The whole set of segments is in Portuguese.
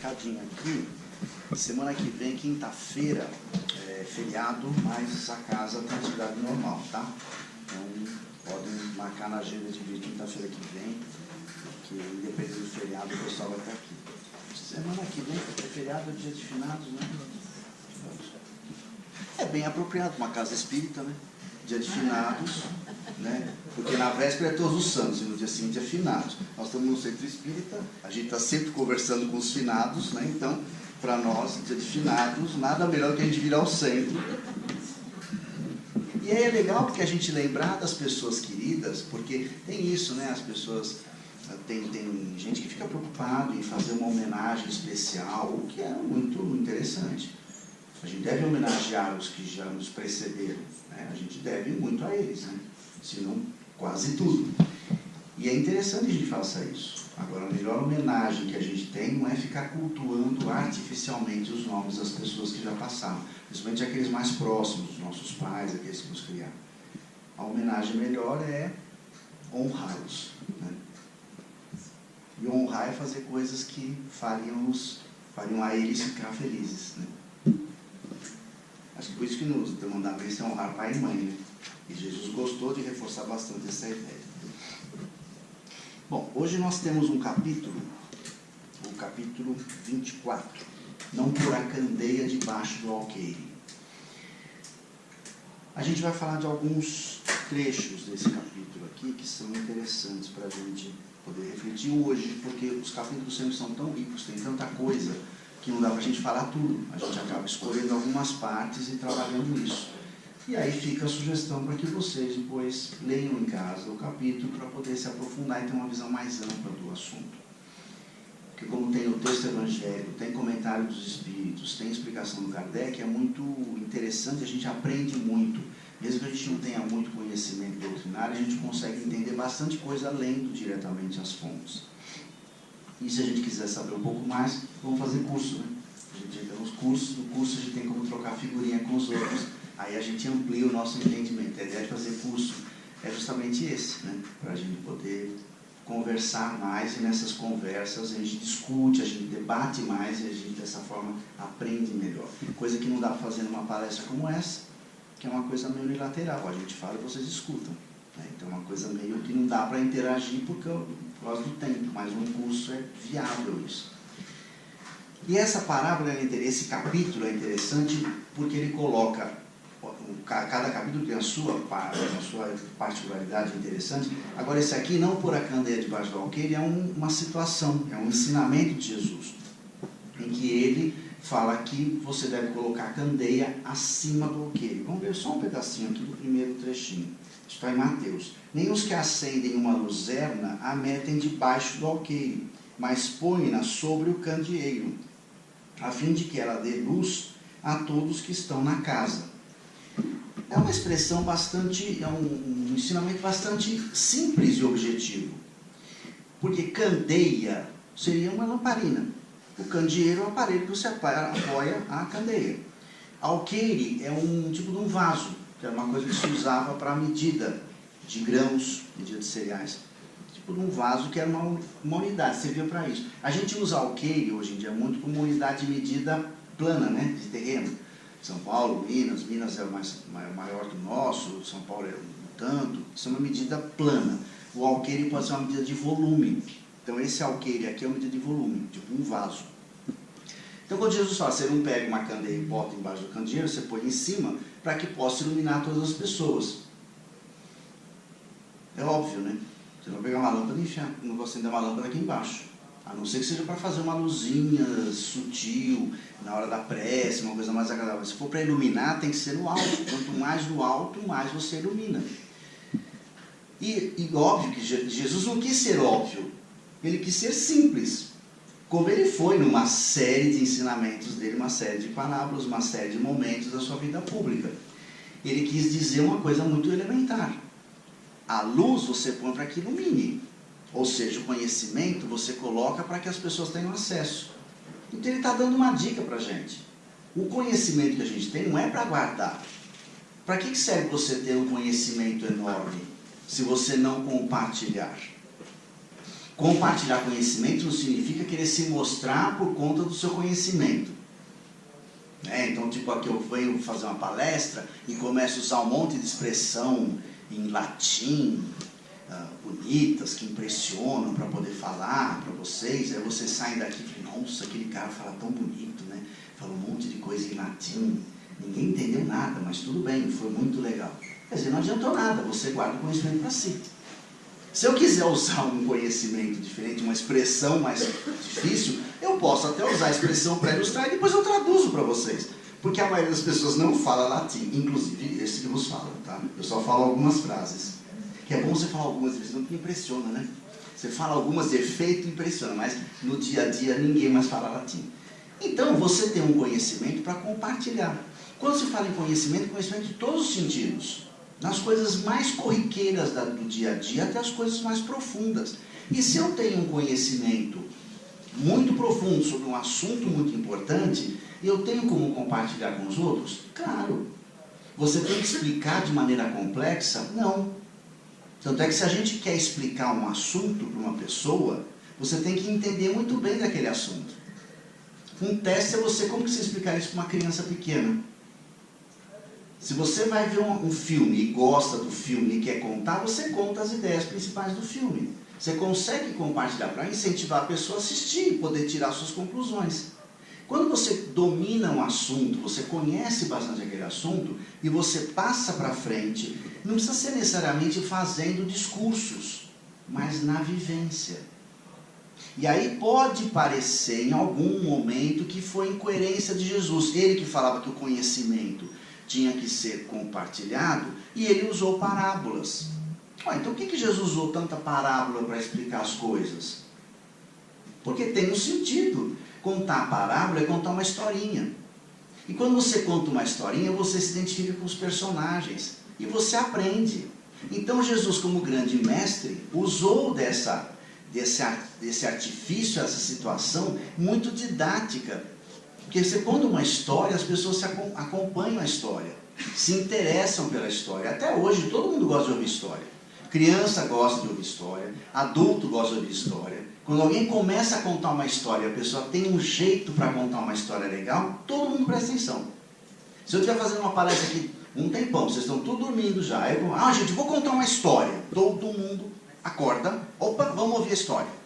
recadinho aqui. Semana que vem, quinta-feira, é feriado, mas a casa tem atividade normal, tá? Então, podem marcar na agenda de vir quinta-feira que vem, porque independente do feriado, o pessoal vai estar aqui. Semana que vem, porque feriado é dia de finados, né? É bem apropriado, uma casa espírita, né? Dia de finados, né? Porque na véspera é todos os santos e no dia seguinte é finados. Nós estamos no centro espírita, a gente está sempre conversando com os finados, né? Então, para nós, dia de finados, nada melhor que a gente vir ao centro. E aí é legal porque a gente lembrar das pessoas queridas, porque tem isso, né? As pessoas, tem gente que fica preocupado em fazer uma homenagem especial, o que é muito interessante. A gente deve homenagear os que já nos precederam, né? A gente deve muito a eles, né? Se não, quase tudo. E é interessante que a gente faça isso. Agora, a melhor homenagem que a gente tem não é ficar cultuando artificialmente os nomes das pessoas que já passaram, principalmente aqueles mais próximos, os nossos pais, aqueles que nos criaram. A homenagem melhor é honrá-los, né? E honrar é fazer coisas que fariam a eles ficar felizes, né? Acho que por isso que nos mandamentos é honrar pai e mãe, né? E Jesus gostou de reforçar bastante essa ideia. Bom, hoje nós temos um capítulo, o capítulo 24, não por a candeia debaixo do alqueire. A gente vai falar de alguns trechos desse capítulo aqui que são interessantes para a gente poder refletir hoje, porque os capítulos sempre são tão ricos, tem tanta coisa que não dá para a gente falar tudo. A gente acaba escolhendo algumas partes e trabalhando isso. E aí fica a sugestão para que vocês depois leiam em casa o capítulo para poder se aprofundar e ter uma visão mais ampla do assunto. Porque como tem o texto evangélico, tem comentário dos Espíritos, tem explicação do Kardec, é muito interessante, a gente aprende muito. Mesmo que a gente não tenha muito conhecimento doutrinário, a gente consegue entender bastante coisa lendo diretamente as fontes. E se a gente quiser saber um pouco mais, vamos fazer curso, né? A gente entra nos cursos, no curso a gente tem como trocar figurinha com os outros, aí a gente amplia o nosso entendimento. A ideia de fazer curso é justamente esse, né? Para a gente poder conversar mais, e nessas conversas a gente discute, a gente debate mais e a gente dessa forma aprende melhor. Coisa que não dá para fazer numa palestra como essa, que é uma coisa meio unilateral, a gente fala e vocês escutam, né? Então é uma coisa meio que não dá para interagir por causa do tempo, mas no curso é viável isso. E essa parábola, esse capítulo é interessante porque ele coloca, cada capítulo tem a sua particularidade interessante. Agora esse aqui, não por a candeia debaixo do alqueire, é uma situação, é um ensinamento de Jesus, em que ele fala que você deve colocar a candeia acima do alqueire. Vamos ver só um pedacinho aqui do primeiro trechinho. Está em Mateus. Nem os que acendem uma luzerna a metem debaixo do alqueire, mas põem-na sobre o candeeiro, a fim de que ela dê luz a todos que estão na casa. É uma expressão bastante, é um ensinamento bastante simples e objetivo. Porque candeia seria uma lamparina. O candeeiro é o aparelho que você apoia a candeia. Alqueire é um tipo de um vaso, que era uma coisa que se usava para medida de grãos, medida de cereais. Tipo de um vaso que era uma unidade, servia para isso. A gente usa alqueire hoje em dia muito como uma unidade de medida plana, né, de terreno. São Paulo, Minas é maior que o nosso, São Paulo é um tanto, isso é uma medida plana. O alqueire pode ser uma medida de volume. Então esse alqueire aqui é uma medida de volume, tipo um vaso. Então quando Jesus fala, você não pega uma candeia e bota embaixo do candeeiro, você põe em cima para que possa iluminar todas as pessoas. É óbvio, né? Você não vai pegar uma lâmpada e enfiar, não vai acender uma lâmpada aqui embaixo. A não ser que seja para fazer uma luzinha sutil, na hora da prece, uma coisa mais agradável. Se for para iluminar, tem que ser no alto. Quanto mais no alto, mais você ilumina. E óbvio que Jesus não quis ser óbvio. Ele quis ser simples. Como ele foi numa série de ensinamentos dele, uma série de parábolas, uma série de momentos da sua vida pública. Ele quis dizer uma coisa muito elementar. A luz você põe para que ilumine. Ou seja, o conhecimento você coloca para que as pessoas tenham acesso. Então ele está dando uma dica para a gente. O conhecimento que a gente tem não é para guardar. Para que serve você ter um conhecimento enorme se você não compartilhar? Compartilhar conhecimento não significa querer se mostrar por conta do seu conhecimento. Então, tipo, aqui eu venho fazer uma palestra e começo a usar um monte de expressão em latim, bonitas, que impressionam para poder falar para vocês. Aí vocês saem daqui e falam, nossa, aquele cara fala tão bonito, né? Fala um monte de coisa em latim. Ninguém entendeu nada, mas tudo bem, foi muito legal. Quer dizer, não adiantou nada, você guarda o conhecimento para si. Se eu quiser usar um conhecimento diferente, uma expressão mais difícil, eu posso até usar a expressão para ilustrar e depois eu traduzo para vocês. Porque a maioria das pessoas não fala latim, inclusive esse que vos fala, tá? Eu só falo algumas frases. Que é bom você falar algumas vezes, não que impressiona, né? Você fala algumas de efeito e impressiona, mas no dia a dia ninguém mais fala latim. Então, você tem um conhecimento para compartilhar. Quando se fala em conhecimento, conhecimento de todos os sentidos. Nas coisas mais corriqueiras do dia a dia, até as coisas mais profundas. E se eu tenho um conhecimento muito profundo sobre um assunto muito importante, eu tenho como compartilhar com os outros? Claro. Você tem que explicar de maneira complexa? Não. Tanto é que se a gente quer explicar um assunto para uma pessoa, você tem que entender muito bem daquele assunto. Um teste é como que você explicar isso para uma criança pequena. Se você vai ver um filme e gosta do filme e quer contar, você conta as ideias principais do filme. Você consegue compartilhar para incentivar a pessoa a assistir e poder tirar suas conclusões. Quando você domina um assunto, você conhece bastante aquele assunto e você passa para frente, não precisa ser necessariamente fazendo discursos, mas na vivência. E aí pode parecer em algum momento que foi incoerência de Jesus. Ele que falava que o conhecimento tinha que ser compartilhado e ele usou parábolas. Então por que Jesus usou tanta parábola para explicar as coisas? Porque tem um sentido. Contar a parábola é contar uma historinha. E quando você conta uma historinha, você se identifica com os personagens e você aprende. Então Jesus, como grande mestre, usou desse artifício, essa situação muito didática. Porque você conta uma história, as pessoas acompanham a história, se interessam pela história. Até hoje todo mundo gosta de ouvir história. Criança gosta de ouvir história, adulto gosta de ouvir história. Quando alguém começa a contar uma história e a pessoa tem um jeito para contar uma história legal, todo mundo presta atenção. Se eu estiver fazendo uma palestra aqui um tempão, vocês estão tudo dormindo já, gente, vou contar uma história. Todo mundo acorda, opa, vamos ouvir a história.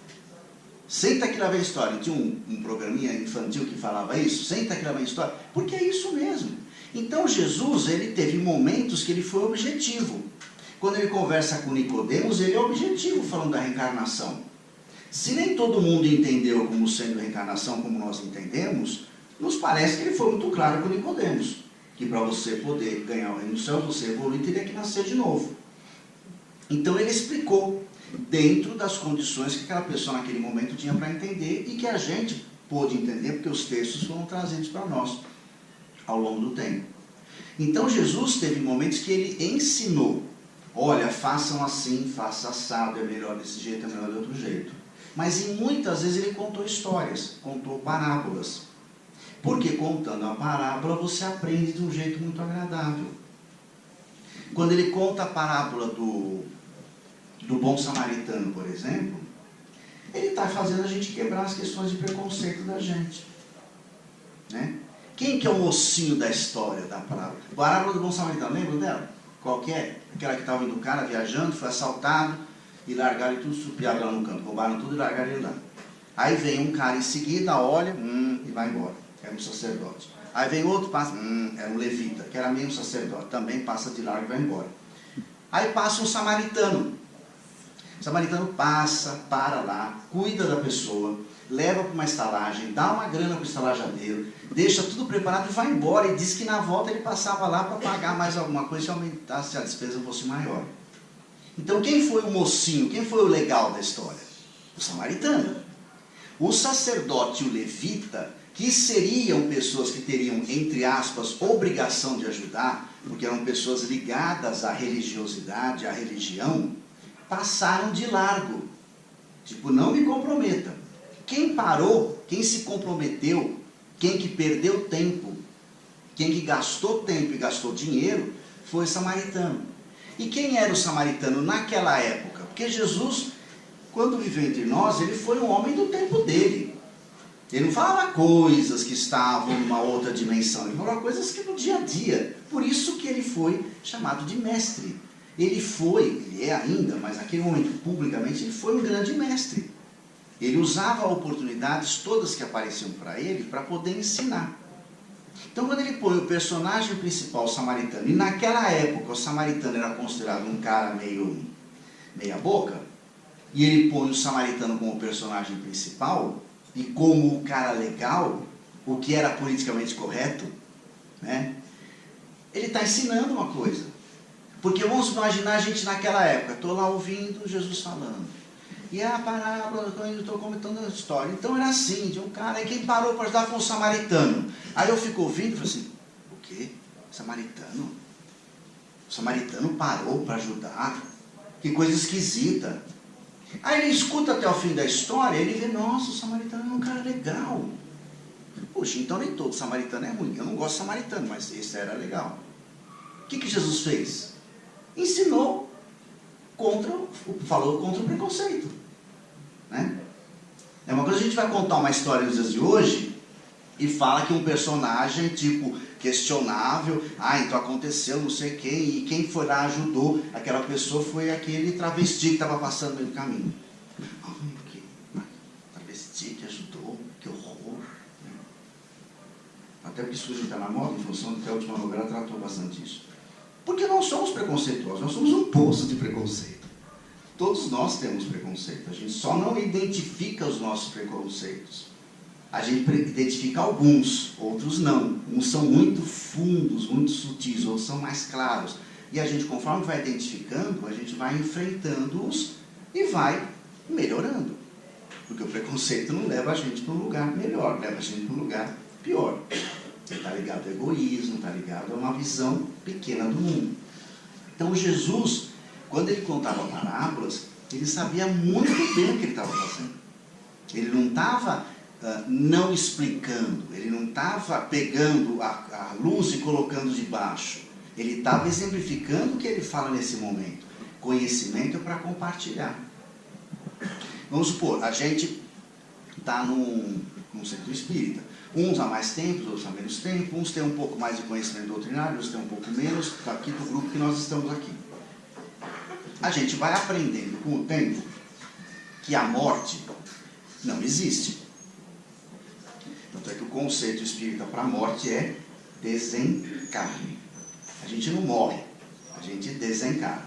Senta aqui lá ver a história. Tinha um programinha infantil que falava isso, senta aqui lá ver a história, porque é isso mesmo. Então Jesus, ele teve momentos que ele foi objetivo. Quando ele conversa com Nicodemos, ele é objetivo falando da reencarnação. Se nem todo mundo entendeu como sendo reencarnação como nós entendemos, nos parece que ele foi muito claro com Nicodemos, que para você poder ganhar o reino dos céus, você evoluir, teria que nascer de novo. Então ele explicou dentro das condições que aquela pessoa naquele momento tinha para entender e que a gente pôde entender porque os textos foram trazidos para nós ao longo do tempo. Então Jesus teve momentos que ele ensinou, olha, façam assim, faça assado, é melhor desse jeito, é melhor de outro jeito. Mas muitas vezes ele contou histórias, contou parábolas. Porque contando a parábola você aprende de um jeito muito agradável. Quando ele conta a parábola do bom samaritano, por exemplo, ele está fazendo a gente quebrar as questões de preconceito da gente. Né? Quem que é o mocinho da história da parábola? A parábola do bom samaritano, lembra dela? Qual que é? Aquela que estava indo o cara viajando, foi assaltado e largaram ele tudo estrupiado lá no canto. Roubaram tudo e largaram ele lá. Aí vem um cara em seguida, olha, e vai embora. Era um sacerdote. Aí vem outro, passa, era um levita, que era meio um sacerdote. Também passa de largo e vai embora. Aí passa um samaritano. O samaritano passa, para lá, cuida da pessoa, leva para uma estalagem, dá uma grana para o estalajadeiro, deixa tudo preparado e vai embora. E diz que na volta ele passava lá para pagar mais alguma coisa se aumentasse a despesa fosse maior. Então quem foi o mocinho, quem foi o legal da história? O samaritano. O sacerdote e o levita, que seriam pessoas que teriam, entre aspas, obrigação de ajudar, porque eram pessoas ligadas à religiosidade, à religião, passaram de largo. Tipo, não me comprometa. Quem parou, quem se comprometeu, quem que perdeu tempo, quem que gastou tempo e gastou dinheiro, foi o samaritano. E quem era o samaritano naquela época? Porque Jesus, quando viveu entre nós, ele foi um homem do tempo dele. Ele não falava coisas que estavam numa outra dimensão, ele falava coisas que no dia a dia. Por isso que ele foi chamado de mestre. Ele é ainda, mas naquele momento, publicamente, ele foi um grande mestre. Ele usava oportunidades todas que apareciam para ele para poder ensinar. Então, quando ele põe o personagem principal, o samaritano, e naquela época o samaritano era considerado um cara meia boca, e ele põe o samaritano como personagem principal, e como o cara legal, o que era politicamente correto, né? Ele está ensinando uma coisa. Porque vamos imaginar a gente naquela época, estou lá ouvindo Jesus falando. E a parábola, eu estou comentando a história. Então era assim, de um cara, e quem parou para ajudar foi um samaritano. Aí eu fico ouvindo e falo assim, o quê? Samaritano? O samaritano parou para ajudar? Que coisa esquisita. Aí ele escuta até o fim da história, ele vê, nossa, o samaritano é um cara legal. Poxa, então nem todo samaritano é ruim. Eu não gosto de samaritano, mas esse era legal. O que Jesus fez? Ensinou falou contra o preconceito, né? É uma coisa, a gente vai contar uma história nos dias de hoje e fala que um personagem tipo questionável, então aconteceu não sei quem, e quem foi lá ajudou aquela pessoa foi aquele travesti que estava passando no meio do caminho. Que travesti que ajudou, que horror, né? Até porque isso hoje está na moda, em função do que a última novela tratou bastante isso. Porque não somos preconceituosos, nós somos um poço de preconceito. Todos nós temos preconceito, a gente só não identifica os nossos preconceitos. A gente identifica alguns, outros não. Uns são muito fundos, muito sutis, outros são mais claros. E a gente, conforme vai identificando, a gente vai enfrentando-os e vai melhorando. Porque o preconceito não leva a gente para um lugar melhor, leva a gente para um lugar pior. Está ligado ao egoísmo, está ligado a uma visão pequena do mundo. Então Jesus, quando ele contava parábolas, ele sabia muito bem o que ele estava fazendo. Ele não estava não explicando, ele não estava pegando a luz e colocando debaixo. Ele estava exemplificando o que ele fala nesse momento. Conhecimento é para compartilhar. Vamos supor, a gente está num centro espírita. Uns há mais tempo, outros há menos tempo, uns têm um pouco mais de conhecimento doutrinário, outros têm um pouco menos, aqui do grupo que nós estamos aqui. A gente vai aprendendo com o tempo que a morte não existe. Tanto é que o conceito espírita para a morte é desencarne. A gente não morre, a gente desencarna,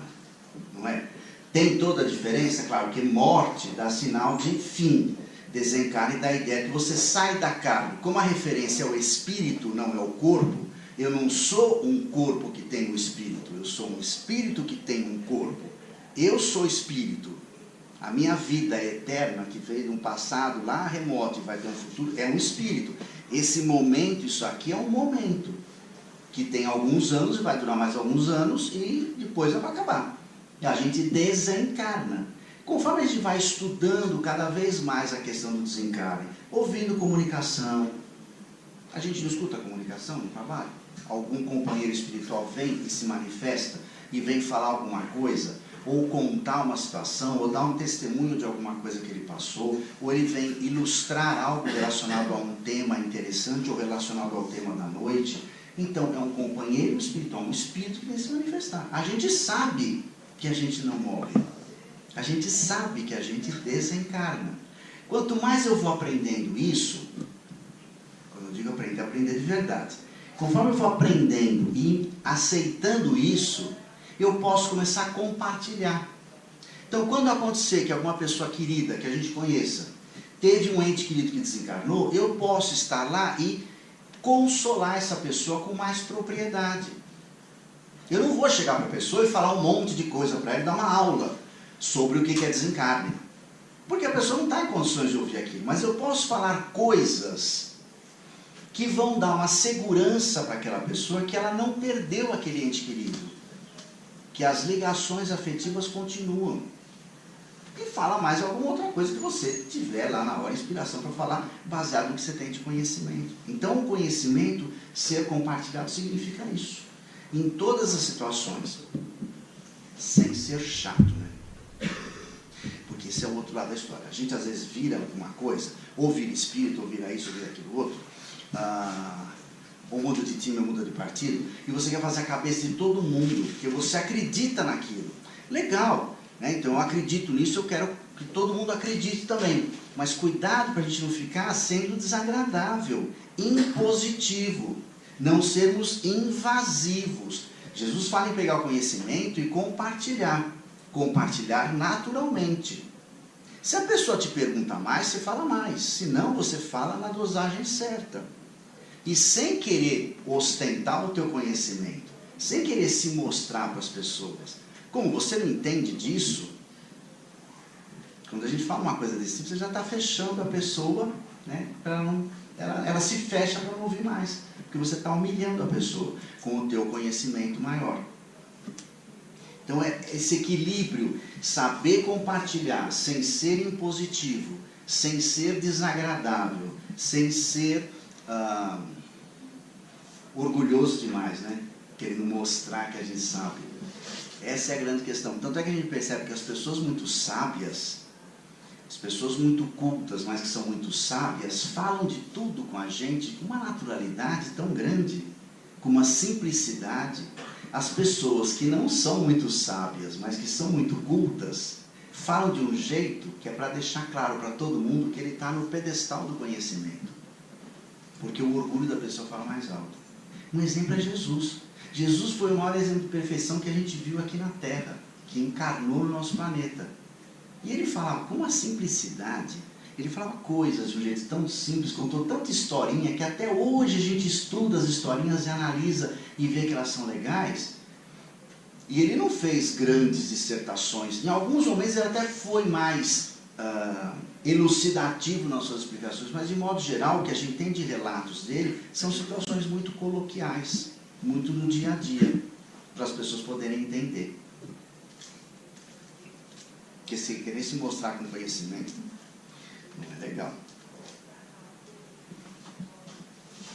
não é? Tem toda a diferença, claro, que morte dá sinal de fim. Desencarne dá a ideia que você sai da carne. Como a referência é o espírito, não é o corpo, eu não sou um corpo que tem um espírito, eu sou um espírito que tem um corpo. Eu sou espírito. A minha vida eterna, que veio de um passado lá remoto e vai ter um futuro, é um espírito. Esse momento, isso aqui é um momento, que tem alguns anos e vai durar mais alguns anos e depois vai acabar. E a gente desencarna. Conforme a gente vai estudando cada vez mais a questão do desencarne, ouvindo comunicação, a gente não escuta a comunicação no trabalho? Algum companheiro espiritual vem e se manifesta e vem falar alguma coisa, ou contar uma situação, ou dar um testemunho de alguma coisa que ele passou, ou ele vem ilustrar algo relacionado a um tema interessante ou relacionado ao tema da noite. Então é um companheiro espiritual, um espírito que vem se manifestar. A gente sabe que a gente não morre. A gente sabe que a gente desencarna. Quanto mais eu vou aprendendo isso, quando eu digo aprender, aprender de verdade. Conforme eu vou aprendendo e aceitando isso, eu posso começar a compartilhar. Então, quando acontecer que alguma pessoa querida, que a gente conheça, teve um ente querido que desencarnou, eu posso estar lá e consolar essa pessoa com mais propriedade. Eu não vou chegar para a pessoa e falar um monte de coisa para ela e dar uma aula sobre o que é desencarne. Porque a pessoa não está em condições de ouvir aquilo. Mas eu posso falar coisas que vão dar uma segurança para aquela pessoa que ela não perdeu aquele ente querido. Que as ligações afetivas continuam. E fala mais alguma outra coisa que você tiver lá na hora, inspiração para falar, baseado no que você tem de conhecimento. Então o conhecimento ser compartilhado significa isso. Em todas as situações. Sem ser chato, né? Porque Esse é o outro lado da história. A gente às vezes vira alguma coisa, ou vira espírito, ou vira isso, ou vira aquilo outro, ou muda de time, ou muda de partido, e você quer fazer a cabeça de todo mundo, porque você acredita naquilo. Legal, né? Então eu acredito nisso, eu quero que todo mundo acredite também. Mas cuidado para a gente não ficar sendo desagradável, impositivo, não sermos invasivos. Jesus fala em pegar o conhecimento e compartilhar. Compartilhar naturalmente. Se a pessoa te pergunta mais, você fala mais. Se não, você fala na dosagem certa. E sem querer ostentar o teu conhecimento, sem querer se mostrar para as pessoas. Como você não entende disso, quando a gente fala uma coisa desse tipo, você já está fechando a pessoa, né, ela se fecha para não ouvir mais. Porque você está humilhando a pessoa com o teu conhecimento maior. Então é esse equilíbrio, saber compartilhar sem ser impositivo, sem ser desagradável, sem ser orgulhoso demais, né? Querendo mostrar que a gente sabe. Essa é a grande questão. Tanto é que a gente percebe que as pessoas muito sábias, as pessoas muito cultas, mas que são muito sábias, falam de tudo com a gente com uma naturalidade tão grande, com uma simplicidade. As pessoas que não são muito sábias, mas que são muito cultas, falam de um jeito que é para deixar claro para todo mundo que ele está no pedestal do conhecimento. Porque o orgulho da pessoa fala mais alto. Um exemplo é Jesus. Jesus foi o maior exemplo de perfeição que a gente viu aqui na Terra, que encarnou no nosso planeta. E ele falava com uma simplicidade, ele falava coisas de um jeito tão simples, contou tanta historinha, que até hoje a gente estuda as historinhas e analisa e vê que elas são legais. E ele não fez grandes dissertações. Em alguns momentos ele até foi mais elucidativo nas suas explicações, mas de modo geral o que a gente tem de relatos dele são situações muito coloquiais, muito no dia a dia, para as pessoas poderem entender. Porque se querer se mostrar com conhecimento não é legal.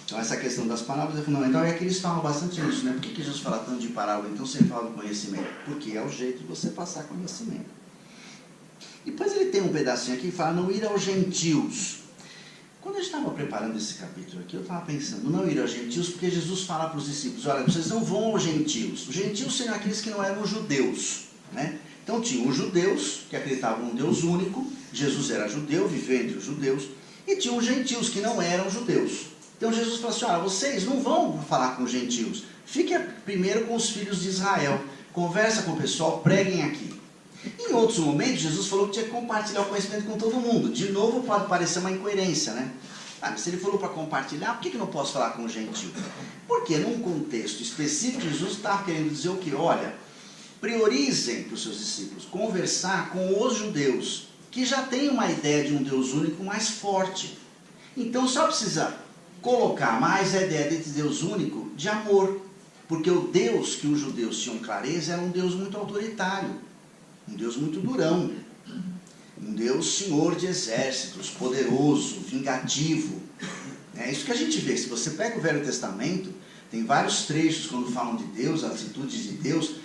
Então essa questão das parábolas é fundamental, e aqui eles falam bastante nisso, né? Por que Jesus fala tanto de parábola, então sempre fala do conhecimento? Porque é o jeito de você passar conhecimento. Depois ele tem um pedacinho aqui que fala não ir aos gentios. Quando eu estava preparando esse capítulo aqui, eu estava pensando, não ir aos gentios, porque Jesus fala para os discípulos, olha, vocês não vão aos gentios. Os gentios seriam aqueles que não eram judeus, né? Então tinha os judeus, que acreditavam num Deus único, Jesus era judeu, viveu entre os judeus, e tinha os gentios, que não eram judeus. Então Jesus falou assim, olha, vocês não vão falar com os gentios, fiquem primeiro com os filhos de Israel, conversa com o pessoal, preguem aqui. Em outros momentos, Jesus falou que tinha que compartilhar o conhecimento com todo mundo. De novo, pode parecer uma incoerência, né? Mas se ele falou para compartilhar, por que não posso falar com o gentio? Porque num contexto específico, Jesus estava querendo dizer o quê? Olha, priorizem para os seus discípulos conversar com os judeus, que já têm uma ideia de um Deus único mais forte. Então só precisa colocar mais a ideia desse Deus único de amor. Porque o Deus que os judeus tinham clareza era um Deus muito autoritário. Um Deus muito durão, um Deus senhor de exércitos, poderoso, vingativo. É isso que a gente vê. Se você pega o Velho Testamento, tem vários trechos quando falam de Deus, atitudes de Deus,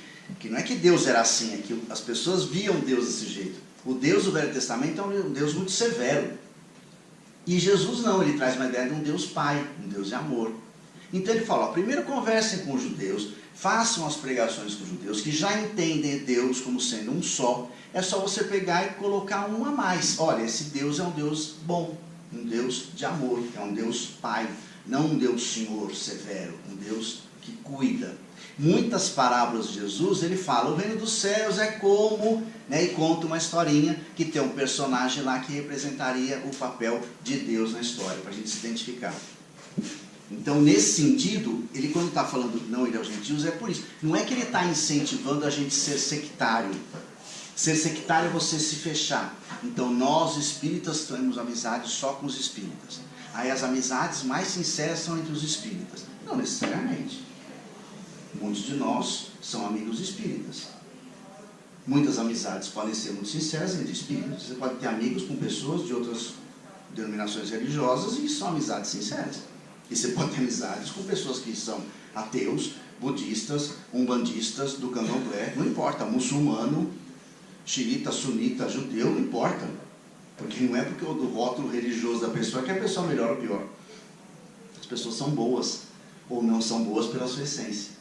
que não é que Deus era assim, é que as pessoas viam Deus desse jeito. O Deus do Velho Testamento é um Deus muito severo. E Jesus não, ele traz uma ideia de um Deus pai, um Deus de amor. Então ele fala, ó, primeiro conversem com os judeus, façam as pregações com os judeus, que já entendem Deus como sendo um só. É só você pegar e colocar um a mais. Olha, esse Deus é um Deus bom, um Deus de amor, é um Deus pai, não um Deus senhor severo, um Deus que cuida. Muitas parábolas de Jesus, ele fala, o reino dos céus é como, né, e conta uma historinha que tem um personagem lá que representaria o papel de Deus na história, para a gente se identificar. Então, nesse sentido, ele quando está falando não ir aos gentios, é por isso. Não é que ele está incentivando a gente a ser sectário. Ser sectário é você se fechar. Então, nós espíritas temos amizade só com os espíritas. Aí as amizades mais sinceras são entre os espíritas. Não necessariamente. Muitos de nós são amigos espíritas. Muitas amizades podem ser muito sinceras entre espíritas. Você pode ter amigos com pessoas de outras denominações religiosas e são amizades sinceras. E você pode ter amizades com pessoas que são ateus, budistas, umbandistas, do candomblé, não importa, muçulmano, xiita, sunita, judeu, não importa. Porque não é porque o do rótulo religioso da pessoa que a pessoa é melhor ou pior. As pessoas são boas ou não são boas pela sua essência.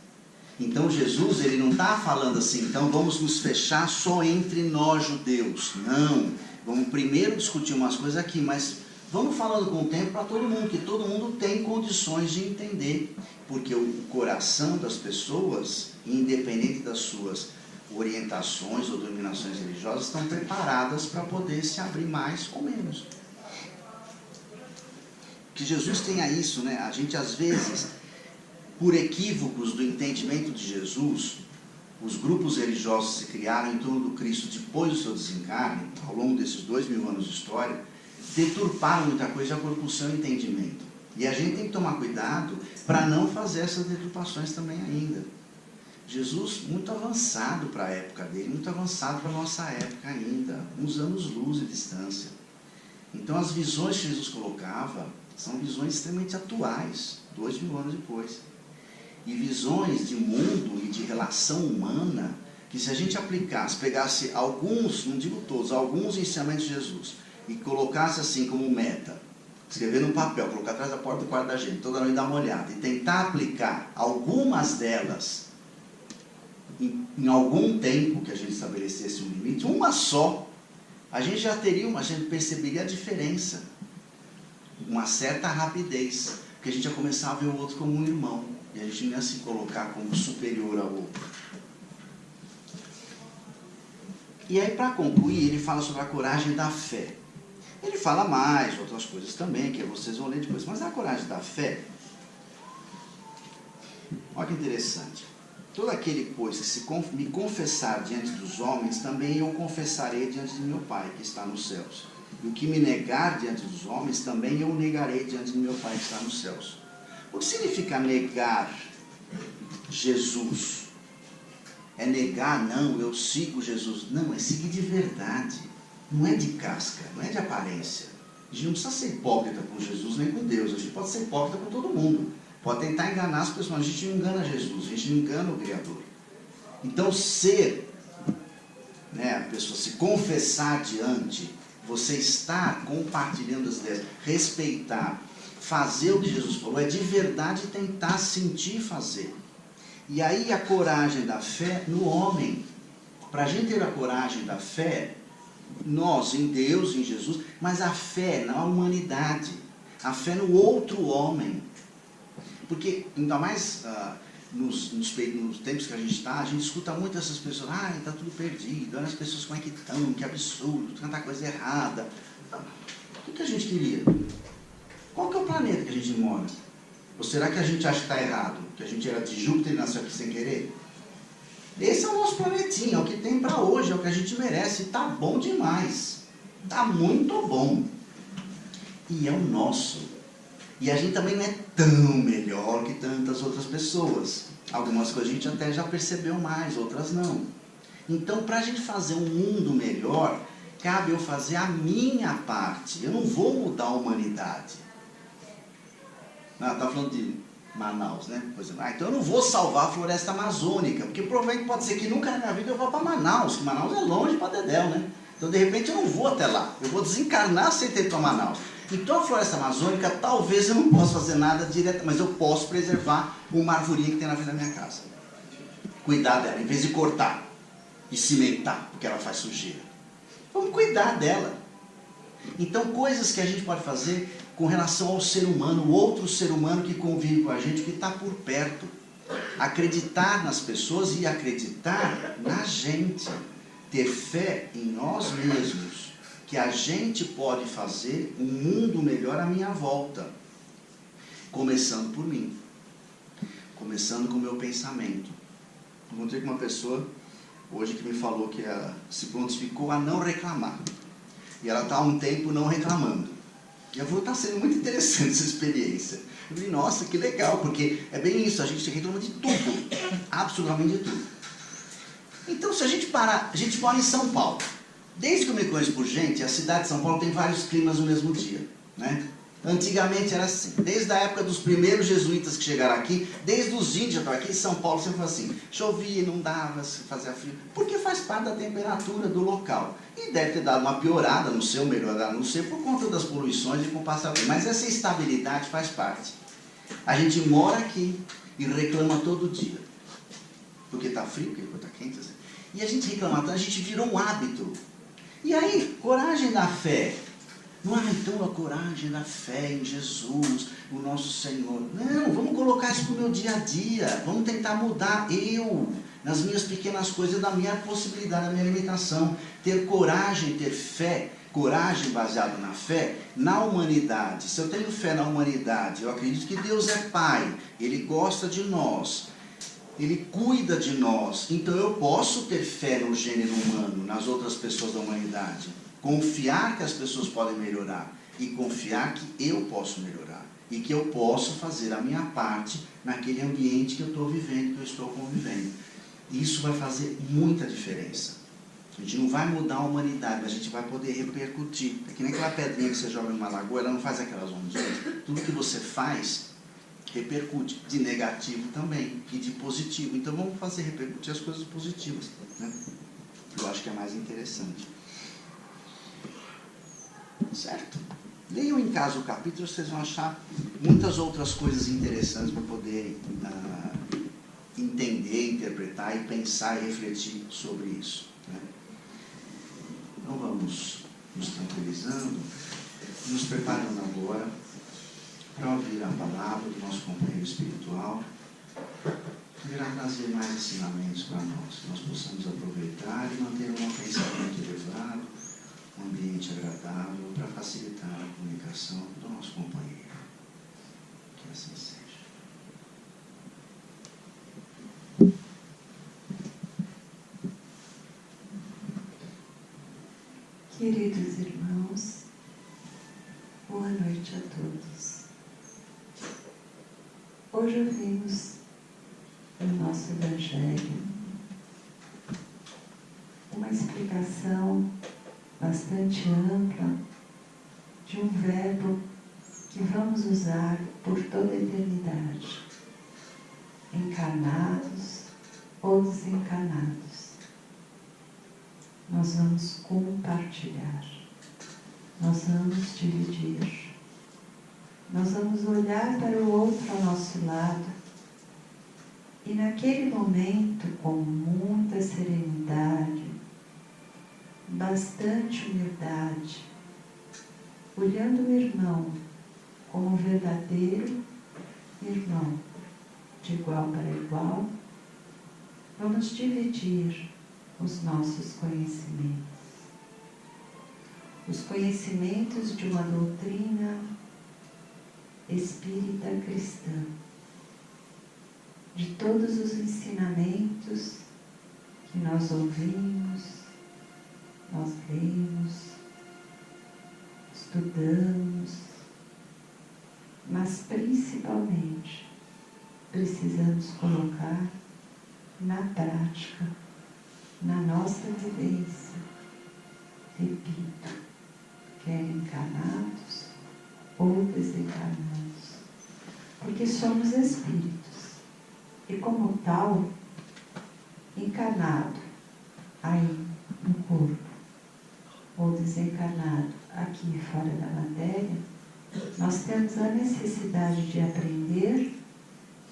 Então Jesus, ele não está falando assim, então vamos nos fechar só entre nós judeus. Não, vamos primeiro discutir umas coisas aqui, mas vamos falando com o tempo para todo mundo, que todo mundo tem condições de entender. Porque o coração das pessoas, independente das suas orientações ou dominações religiosas, estão preparadas para poder se abrir mais ou menos. Que Jesus tenha isso, né? A gente às vezes, por equívocos do entendimento de Jesus, os grupos religiosos se criaram em torno do Cristo depois do seu desencarne, ao longo desses 2000 anos de história, deturparam muita coisa de acordo com o seu entendimento. E a gente tem que tomar cuidado para não fazer essas deturpações também ainda. Jesus muito avançado para a época dele, muito avançado para a nossa época ainda, uns anos-luz de distância. Então as visões que Jesus colocava são visões extremamente atuais, 2000 anos depois. E visões de mundo e de relação humana, que se a gente aplicasse, pegasse alguns, não digo todos, alguns ensinamentos de Jesus, e colocasse assim como meta, escrever num papel, colocar atrás da porta do quarto da gente, toda noite dar uma olhada, e tentar aplicar algumas delas em algum tempo que a gente estabelecesse um limite, uma só, a gente já perceberia a diferença, uma certa rapidez, porque a gente ia começar a ver o outro como um irmão, e a gente não ia se colocar como superior ao outro. E aí, para concluir, ele fala sobre a coragem da fé. Ele fala mais, outras coisas também, que vocês vão ler depois, mas a coragem da fé, olha que interessante. Todo aquele, pois, que me confessar diante dos homens, também eu confessarei diante de meu Pai, que está nos céus. E o que me negar diante dos homens, também eu negarei diante de meu Pai, que está nos céus. O que significa negar Jesus? É negar, não, eu sigo Jesus. Não, é seguir de verdade. Não é de casca, não é de aparência. A gente não precisa ser hipócrita com Jesus nem com Deus. A gente pode ser hipócrita com todo mundo. Pode tentar enganar as pessoas, mas a gente não engana Jesus, a gente não engana o Criador. Então, a pessoa se confessar diante, você estar compartilhando as ideias, respeitar, fazer o que Jesus falou, é de verdade tentar sentir fazer. E aí a coragem da fé no homem. Para a gente ter a coragem da fé, nós em Deus, em Jesus, mas a fé na humanidade, a fé no outro homem. Porque, ainda mais nos tempos que a gente está, a gente escuta muito essas pessoas, está tudo perdido, olha as pessoas como é que estão, que absurdo, tanta coisa errada. O que a gente queria? Qual que é o planeta que a gente mora? Ou será que a gente acha que está errado? Que a gente era de Júpiter e nasceu aqui sem querer? Esse é o nosso planetinha, é o que tem para hoje, é o que a gente merece, está bom demais, está muito bom. E é o nosso. E a gente também não é tão melhor que tantas outras pessoas. Algumas coisas a gente até já percebeu mais, outras não. Então, para a gente fazer um mundo melhor, cabe eu fazer a minha parte. Eu não vou mudar a humanidade. Está falando de Manaus, né? Por exemplo, então eu não vou salvar a floresta amazônica, porque provavelmente pode ser que nunca na minha vida eu vá para Manaus, que Manaus é longe para Dedéu, né? Então, de repente, eu não vou até lá. Eu vou desencarnar sem ter ido para Manaus. Então, a floresta amazônica, talvez eu não possa fazer nada direto, mas eu posso preservar uma arvorinha que tem na frente da minha casa. Cuidar dela, em vez de cortar e cimentar, porque ela faz sujeira. Vamos cuidar dela. Então, coisas que a gente pode fazer com relação ao ser humano, o outro ser humano que convive com a gente, que está por perto. Acreditar nas pessoas e acreditar na gente. Ter fé em nós mesmos. Que a gente pode fazer um mundo melhor à minha volta. Começando por mim. Começando com o meu pensamento. Encontrei com uma pessoa hoje que me falou que se prontificou a não reclamar. E ela está há um tempo não reclamando. E eu vou estar sendo muito interessante essa experiência. Eu falei, nossa, que legal, porque é bem isso, a gente reclama de tudo. Absolutamente de tudo. Então, se a gente parar, a gente mora em São Paulo. Desde que eu me conheço por gente, a cidade de São Paulo tem vários climas no mesmo dia, né? Antigamente era assim, desde a época dos primeiros jesuítas que chegaram aqui, desde os índios que estavam aqui, São Paulo sempre foi assim, chovia, inundava, fazia frio, porque faz parte da temperatura do local. E deve ter dado uma piorada no seu, melhorada no seu, por conta das poluições e com o passar. Mas essa estabilidade faz parte. A gente mora aqui e reclama todo dia, porque está frio, porque está quente, assim. E a gente reclama, então a gente virou um hábito. E aí, coragem da fé. Não é então a coragem da fé em Jesus, o nosso Senhor. Não, vamos colocar isso para o meu dia a dia. Vamos tentar mudar eu, nas minhas pequenas coisas, da minha possibilidade, da minha limitação. Ter coragem, ter fé, coragem baseada na fé, na humanidade. Se eu tenho fé na humanidade, eu acredito que Deus é Pai, Ele gosta de nós, Ele cuida de nós. Então eu posso ter fé no gênero humano, nas outras pessoas da humanidade. Confiar que as pessoas podem melhorar e confiar que eu posso melhorar e que eu posso fazer a minha parte naquele ambiente que eu estou vivendo, que eu estou convivendo. Isso vai fazer muita diferença. A gente não vai mudar a humanidade, mas a gente vai poder repercutir. É que nem aquela pedrinha que você joga numa lagoa, ela não faz aquelas ondinhas. Tudo que você faz repercute, de negativo também e de positivo. Então vamos fazer repercutir as coisas positivas, né? Eu acho que é mais interessante. Certo? Leiam em casa o capítulo, vocês vão achar muitas outras coisas interessantes para poderem entender, interpretar e pensar e refletir sobre isso, né? Então vamos nos tranquilizando, nos preparando agora para ouvir a palavra do nosso companheiro espiritual, que irá trazer mais ensinamentos para nós, que nós possamos aproveitar e manter um pensamento elevado, um ambiente agradável para facilitar a comunicação do nosso companheiro. Que assim seja. Queridos irmãos, boa noite a todos. Hoje ouvimos no nosso Evangelho uma explicação bastante ampla de um verbo que vamos usar por toda a eternidade: encarnados ou desencarnados. Nós vamos compartilhar, nós vamos dividir, nós vamos olhar para o outro ao nosso lado e naquele momento, com muita serenidade, bastante humildade, olhando o irmão como verdadeiro irmão, de igual para igual, vamos dividir os nossos conhecimentos. Os conhecimentos de uma doutrina espírita cristã, de todos os ensinamentos que nós ouvimos, nós lemos, estudamos, mas principalmente precisamos colocar na prática, na nossa vivência. Repito, quer encarnados ou desencarnados, porque somos espíritos e, como tal, encarnado aí no corpo ou desencarnado aqui fora da matéria, nós temos a necessidade de aprender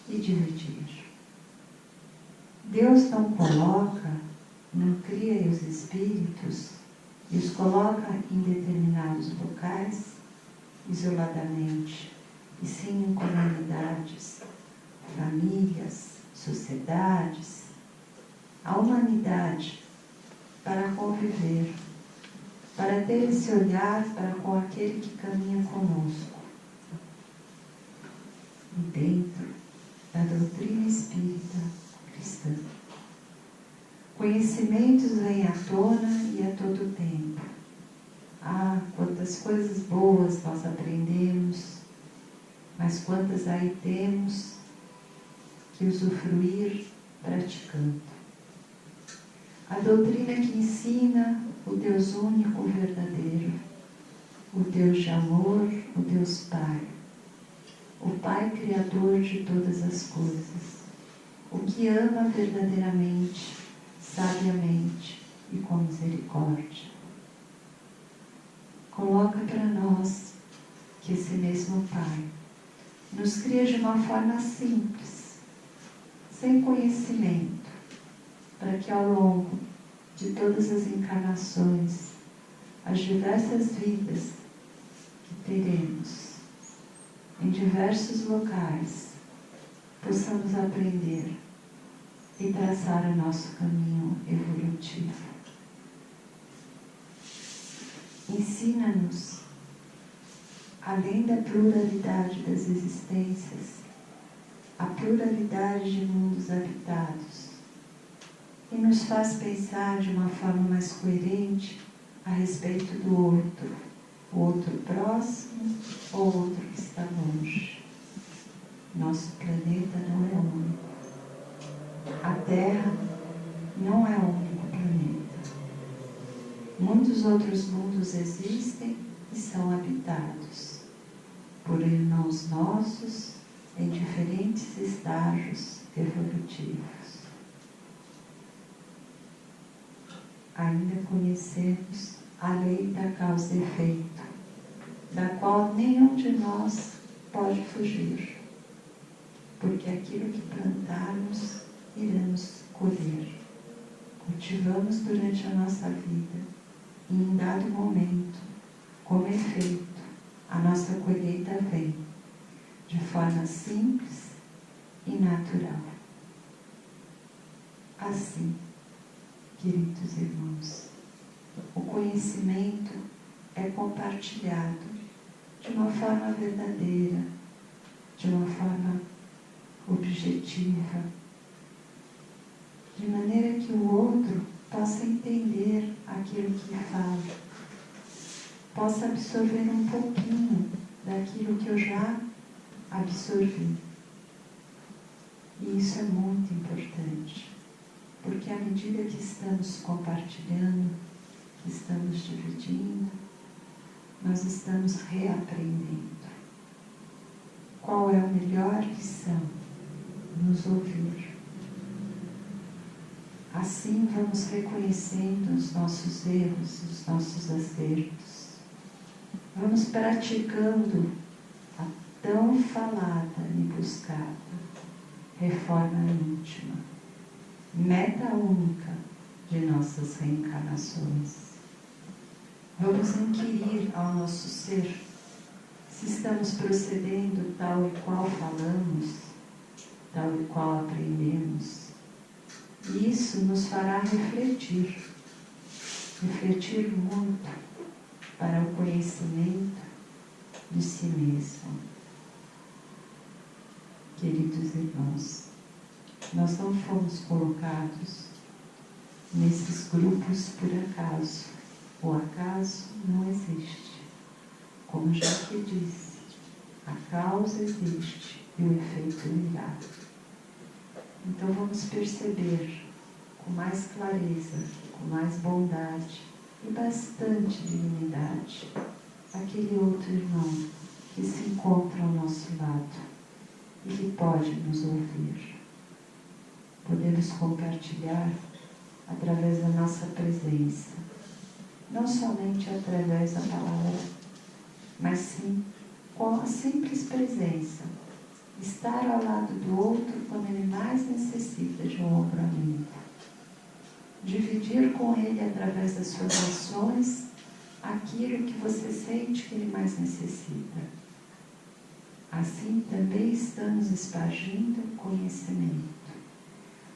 e dividir. Deus não coloca, não cria os espíritos e os coloca em determinados locais isoladamente, e sim em comunidades, famílias, sociedades, a humanidade, para conviver, para ter esse olhar para com aquele que caminha conosco. E dentro da doutrina espírita cristã, conhecimentos vêm à tona e a todo tempo. Ah, quantas coisas boas nós aprendemos, mas quantas aí temos que usufruir praticando. A doutrina que ensina o Deus único verdadeiro, o Deus de amor, o Deus Pai, o Pai Criador de todas as coisas, o que ama verdadeiramente, sabiamente e com misericórdia. Coloca para nós que esse mesmo Pai nos cria de uma forma simples, sem conhecimento, para que ao longo de todas as encarnações, as diversas vidas que teremos em diversos locais, possamos aprender e traçar o nosso caminho evolutivo. Ensina-nos, além da pluralidade das existências, a pluralidade de mundos habitados, e nos faz pensar de uma forma mais coerente a respeito do outro, o outro próximo ou o outro que está longe. Nosso planeta não é único. A Terra não é o único planeta. Muitos outros mundos existem e são habitados por irmãos nossos em diferentes estágios evolutivos. Ainda conhecemos a lei da causa e efeito, da qual nenhum de nós pode fugir, porque aquilo que plantarmos, iremos colher. Cultivamos durante a nossa vida, e em dado momento, como efeito, a nossa colheita vem, de forma simples e natural. Assim, queridos irmãos, o conhecimento é compartilhado de uma forma verdadeira, de uma forma objetiva, de maneira que o outro possa entender aquilo que fala, possa absorver um pouquinho daquilo que eu já absorvi. E isso é muito importante, porque à medida que estamos compartilhando, que estamos dividindo, nós estamos reaprendendo. Qual é a melhor lição? Nos ouvir. Assim vamos reconhecendo os nossos erros, os nossos acertos. Vamos praticando a tão falada e buscada reforma íntima, meta única de nossas reencarnações. Vamos inquirir ao nosso ser se estamos procedendo tal e qual falamos, tal e qual aprendemos. E isso nos fará refletir muito para o conhecimento de si mesmo. Queridos irmãos, nós não fomos colocados nesses grupos por acaso. O acaso não existe. Como já que disse, a causa existe e o efeito virá. Então vamos perceber com mais clareza, com mais bondade e bastante dignidade aquele outro irmão que se encontra ao nosso lado e que pode nos ouvir. Podemos compartilhar através da nossa presença, não somente através da palavra, mas sim com a simples presença, estar ao lado do outro quando ele mais necessita de um ombro amigo. Dividir com ele através das suas ações aquilo que você sente que ele mais necessita. Assim também estamos espargindo conhecimento.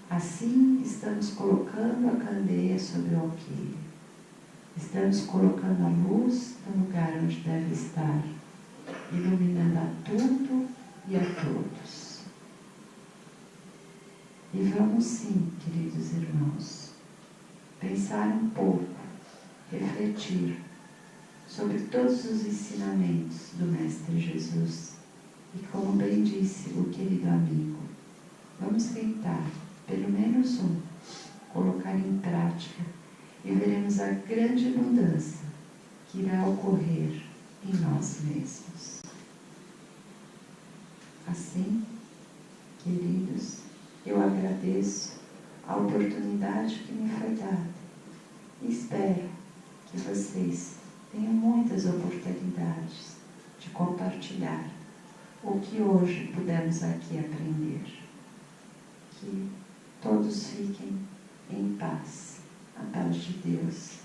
Assim estamos colocando a candeia sobre o alqueire. Estamos colocando a luz no lugar onde deve estar, iluminando a tudo e a todos. E vamos sim, queridos irmãos, pensar um pouco, refletir sobre todos os ensinamentos do Mestre Jesus. E como bem disse o querido amigo, vamos tentar, pelo menos um, colocar em prática e veremos a grande mudança que irá ocorrer em nós mesmos. Assim, queridos, eu agradeço a oportunidade que me foi dada e espero que vocês tenham muitas oportunidades de compartilhar o que hoje pudemos aqui aprender. Que todos fiquem em paz. A paz de Deus